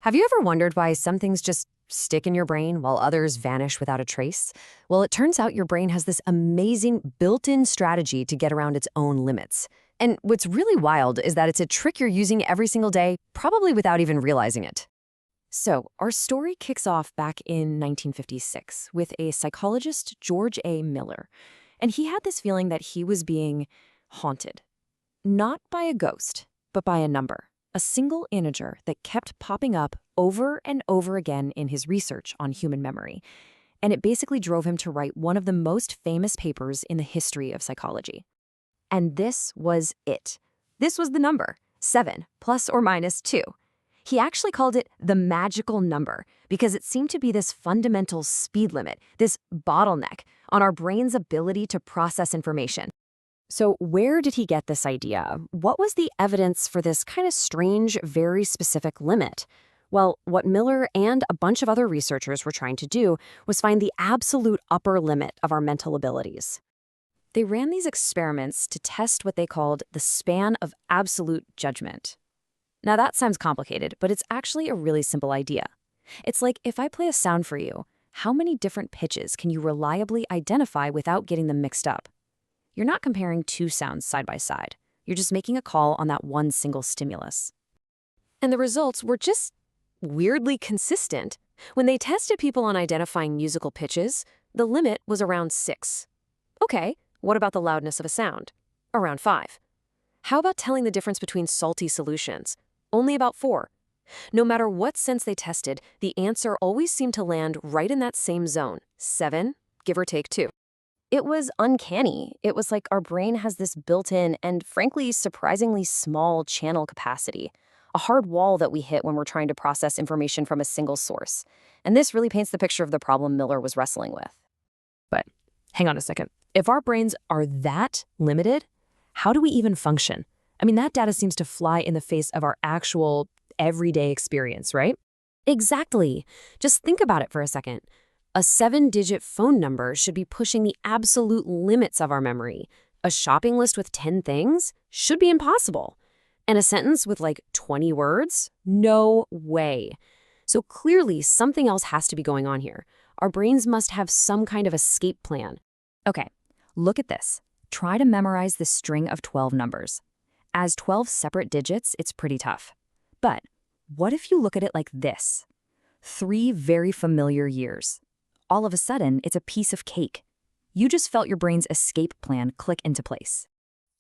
Have you ever wondered why some things just stick in your brain while others vanish without a trace? Well, it turns out your brain has this amazing built-in strategy to get around its own limits. And what's really wild is that it's a trick you're using every single day, probably without even realizing it. So, our story kicks off back in 1956 with a psychologist, George A. Miller. And he had this feeling that he was being haunted. Not by a ghost, but by a number. A single integer that kept popping up over and over again in his research on human memory. And it basically drove him to write one of the most famous papers in the history of psychology. And this was it. This was the number, 7 plus or minus 2. He actually called it the magical number because it seemed to be this fundamental speed limit, this bottleneck on our brain's ability to process information. So where did he get this idea? What was the evidence for this kind of strange, very specific limit? Well, what Miller and a bunch of other researchers were trying to do was find the absolute upper limit of our mental abilities. They ran these experiments to test what they called the span of absolute judgment. Now that sounds complicated, but it's actually a really simple idea. It's like if I play a sound for you, how many different pitches can you reliably identify without getting them mixed up? You're not comparing two sounds side by side. You're just making a call on that one single stimulus. And the results were just weirdly consistent. When they tested people on identifying musical pitches, the limit was around 6. Okay, what about the loudness of a sound? Around 5. How about telling the difference between salty solutions? Only about 4. No matter what sense they tested, the answer always seemed to land right in that same zone, 7, give or take 2. It was uncanny. It was like our brain has this built-in and, frankly, surprisingly small channel capacity, a hard wall that we hit when we're trying to process information from a single source. And this really paints the picture of the problem Miller was wrestling with. But hang on a second. If our brains are that limited, how do we even function? I mean, that data seems to fly in the face of our actual everyday experience, right? Exactly. Just think about it for a second. A 7-digit phone number should be pushing the absolute limits of our memory. A shopping list with 10 things should be impossible. And a sentence with like 20 words? No way. So clearly something else has to be going on here. Our brains must have some kind of escape plan. Okay, look at this. Try to memorize this string of 12 numbers. As 12 separate digits, it's pretty tough. But what if you look at it like this? 3 very familiar years. All of a sudden, it's a piece of cake. You just felt your brain's escape plan click into place.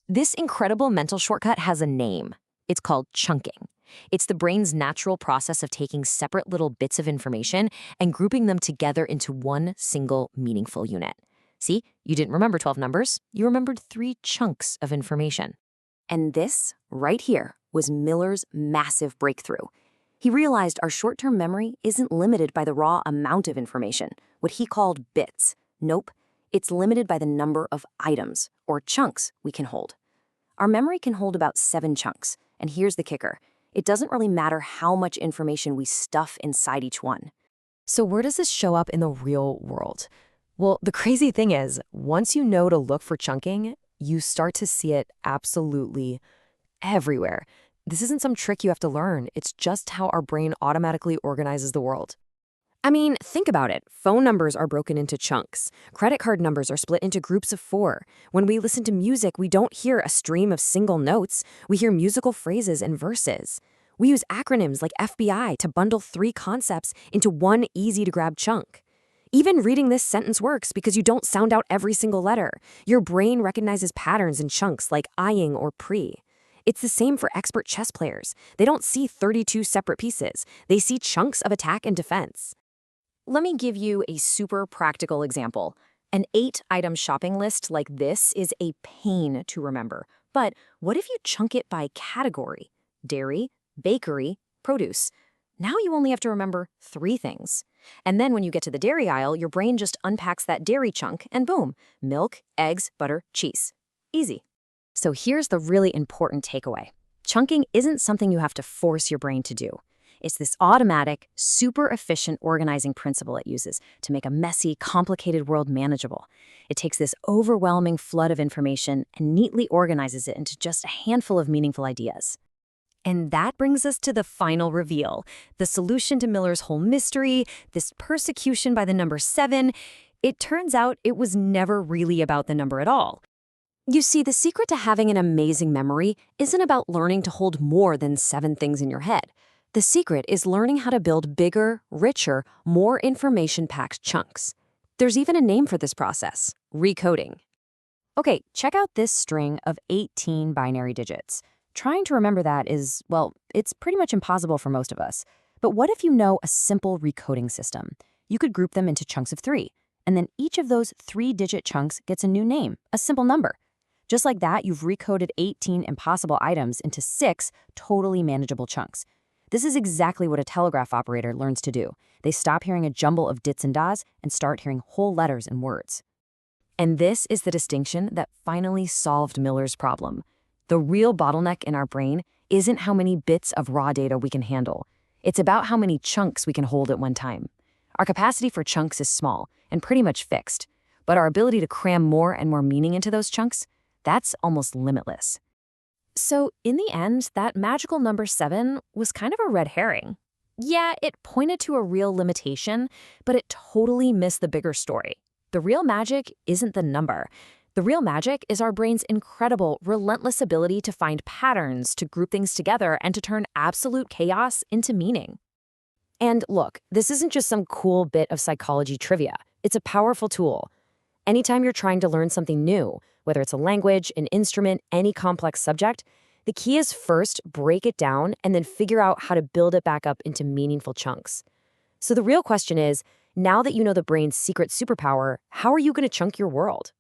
This incredible mental shortcut has a name. It's called chunking. It's the brain's natural process of taking separate little bits of information and grouping them together into one single meaningful unit. See, you didn't remember 12 numbers, you remembered 3 chunks of information. And this, right here, was Miller's massive breakthrough. He realized our short-term memory isn't limited by the raw amount of information, what he called bits. Nope, it's limited by the number of items, or chunks, we can hold. Our memory can hold about 7 chunks, and here's the kicker. It doesn't really matter how much information we stuff inside each one. So where does this show up in the real world? Well, the crazy thing is, once you know to look for chunking, you start to see it absolutely everywhere. This isn't some trick you have to learn. It's just how our brain automatically organizes the world. I mean, think about it. Phone numbers are broken into chunks. Credit card numbers are split into groups of 4. When we listen to music, we don't hear a stream of single notes. We hear musical phrases and verses. We use acronyms like FBI to bundle 3 concepts into one easy-to-grab chunk. Even reading this sentence works because you don't sound out every single letter. Your brain recognizes patterns in chunks like ing or pre. It's the same for expert chess players. They don't see 32 separate pieces. They see chunks of attack and defense. Let me give you a super practical example. An 8-item shopping list like this is a pain to remember. But what if you chunk it by category? Dairy, bakery, produce. Now you only have to remember 3 things. And then when you get to the dairy aisle, your brain just unpacks that dairy chunk and boom, milk, eggs, butter, cheese. Easy. So here's the really important takeaway. Chunking isn't something you have to force your brain to do. It's this automatic, super efficient organizing principle it uses to make a messy, complicated world manageable. It takes this overwhelming flood of information and neatly organizes it into just a handful of meaningful ideas. And that brings us to the final reveal, the solution to Miller's whole mystery, this persecution by the number 7. It turns out it was never really about the number at all. You see, the secret to having an amazing memory isn't about learning to hold more than 7 things in your head. The secret is learning how to build bigger, richer, more information-packed chunks. There's even a name for this process: recoding. Okay, check out this string of 18 binary digits. Trying to remember that is, well, it's pretty much impossible for most of us. But what if you know a simple recoding system? You could group them into chunks of 3, and then each of those 3-digit chunks gets a new name, a simple number. Just like that, you've recoded 18 impossible items into 6 totally manageable chunks. This is exactly what a telegraph operator learns to do. They stop hearing a jumble of dits and das and start hearing whole letters and words. And this is the distinction that finally solved Miller's problem. The real bottleneck in our brain isn't how many bits of raw data we can handle. It's about how many chunks we can hold at one time. Our capacity for chunks is small and pretty much fixed, but our ability to cram more and more meaning into those chunks, that's almost limitless. So in the end, that magical number 7 was kind of a red herring. Yeah, it pointed to a real limitation, but it totally missed the bigger story. The real magic isn't the number. The real magic is our brain's incredible, relentless ability to find patterns, to group things together, and to turn absolute chaos into meaning. And look, this isn't just some cool bit of psychology trivia. It's a powerful tool. Anytime you're trying to learn something new, whether it's a language, an instrument, any complex subject, the key is first break it down and then figure out how to build it back up into meaningful chunks. So the real question is, now that you know the brain's secret superpower, how are you going to chunk your world?